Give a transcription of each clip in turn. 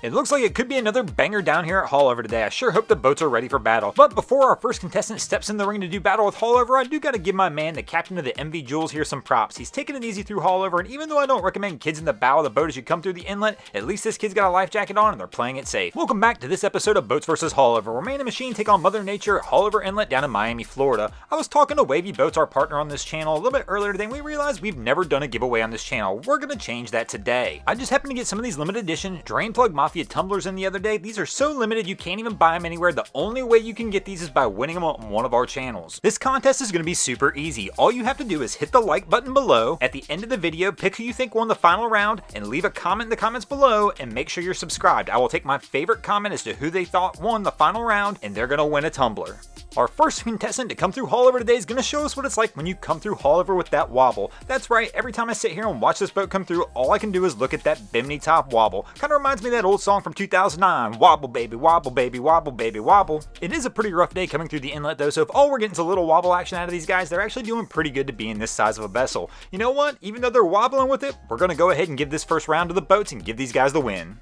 It looks like it could be another banger down here at Haulover today. I sure hope the boats are ready for battle. But before our first contestant steps in the ring to do battle with Haulover, I do gotta give my man, the captain of the MV Jules, here some props. He's taking it easy through Haulover, and even though I don't recommend kids in the bow of the boat as you come through the inlet, at least this kid's got a life jacket on and they're playing it safe. Welcome back to this episode of Boats vs. Haulover, where man and machine take on Mother Nature at Haulover Inlet down in Miami, Florida. I was talking to Wavy Boats, our partner on this channel, a little bit earlier today, and we realized we've never done a giveaway on this channel. We're gonna change that today. I just happened to get some of these limited edition Drain Plug Mafia tumblers in the other day. These are so limited you can't even buy them anywhere. The only way you can get these is by winning them on one of our channels. This contest is going to be super easy. All you have to do is hit the like button below. At the end of the video, pick who you think won the final round and leave a comment in the comments below and make sure you're subscribed. I will take my favorite comment as to who they thought won the final round and they're going to win a tumbler. Our first contestant to come through Haulover today is going to show us what it's like when you come through Haulover with that wobble. That's right, every time I sit here and watch this boat come through, all I can do is look at that bimini top wobble. Kind of reminds me of that old song from 2009, wobble baby, wobble baby, wobble baby, wobble. It is a pretty rough day coming through the inlet though, so if all we're getting is a little wobble action out of these guys, they're actually doing pretty good to be in this size of a vessel. You know what? Even though they're wobbling with it, we're going to go ahead and give this first round to the boats and give these guys the win.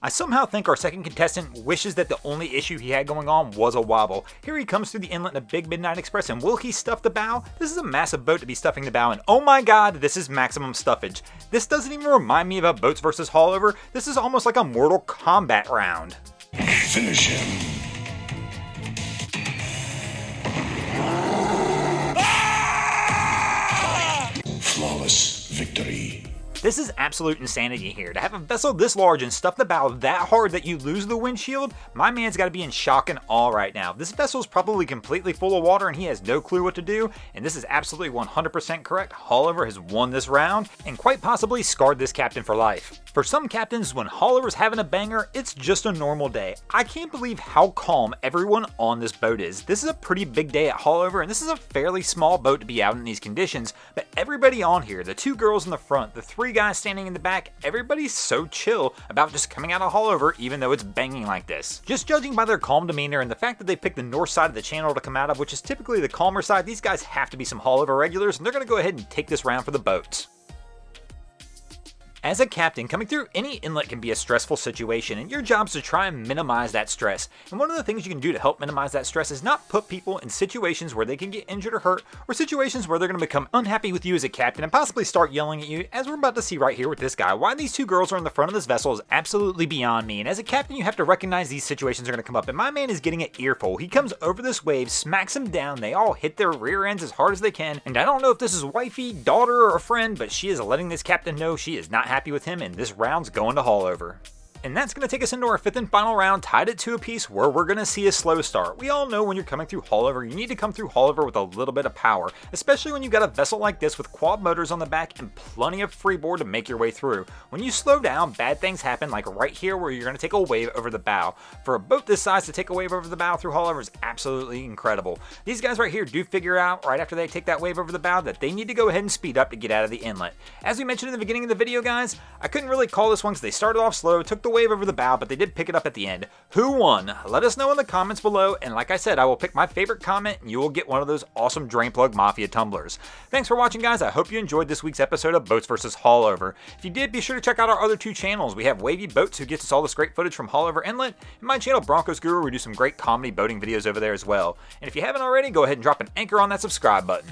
I somehow think our second contestant wishes that the only issue he had going on was a wobble. Here he comes through the inlet in a big Midnight Express, and will he stuff the bow? This is a massive boat to be stuffing the bow, and oh my god, this is maximum stuffage. This doesn't even remind me of a Boats vs. Haulover. This is almost like a Mortal Kombat round. Finish him. Flawless victory. This is absolute insanity here. To have a vessel this large and stuff the bow that hard that you lose the windshield, my man's got to be in shock and awe right now. This vessel is probably completely full of water and he has no clue what to do, and this is absolutely 100% correct. Haulover has won this round and quite possibly scarred this captain for life. For some captains, when Haulover's having a banger, it's just a normal day. I can't believe how calm everyone on this boat is. This is a pretty big day at Haulover, and this is a fairly small boat to be out in these conditions, but everybody on here, the two girls in the front, the three guys standing in the back, everybody's so chill about just coming out of Haulover even though it's banging like this. Just judging by their calm demeanor and the fact that they picked the north side of the channel to come out of, which is typically the calmer side, these guys have to be some Haulover regulars, and they're going to go ahead and take this round for the boats. As a captain, coming through any inlet can be a stressful situation, and your job is to try and minimize that stress. And one of the things you can do to help minimize that stress is not put people in situations where they can get injured or hurt, or situations where they're going to become unhappy with you as a captain and possibly start yelling at you, as we're about to see right here with this guy. Why these two girls are in the front of this vessel is absolutely beyond me, and as a captain you have to recognize these situations are going to come up, and my man is getting an earful. He comes over this wave, smacks him down, they all hit their rear ends as hard as they can, and I don't know if this is wifey, daughter, or a friend, but she is letting this captain know she is not happy with him, and this round's going to Haulover. And that's going to take us into our fifth and final round, tied at 2 apiece, where we're going to see a slow start. We all know when you're coming through Haulover, you need to come through Haulover with a little bit of power, especially when you've got a vessel like this with quad motors on the back and plenty of freeboard to make your way through. When you slow down, bad things happen, like right here where you're going to take a wave over the bow. For a boat this size to take a wave over the bow through Haulover is absolutely incredible. These guys right here do figure out, right after they take that wave over the bow, that they need to go ahead and speed up to get out of the inlet. As we mentioned in the beginning of the video, guys, I couldn't really call this one because they started off slow, took the wave over the bow, but they did pick it up at the end. Who won? Let us know in the comments below, and like I said, I will pick my favorite comment and you will get one of those awesome Drain Plug Mafia tumblers. Thanks for watching, guys. I hope you enjoyed this week's episode of Boats vs. Haulover. If you did, be sure to check out our other two channels. We have Wavy Boats, who gets us all this great footage from Haulover Inlet, and my channel Broncos Guru, we do some great comedy boating videos over there as well. And if you haven't already, go ahead and drop an anchor on that subscribe button.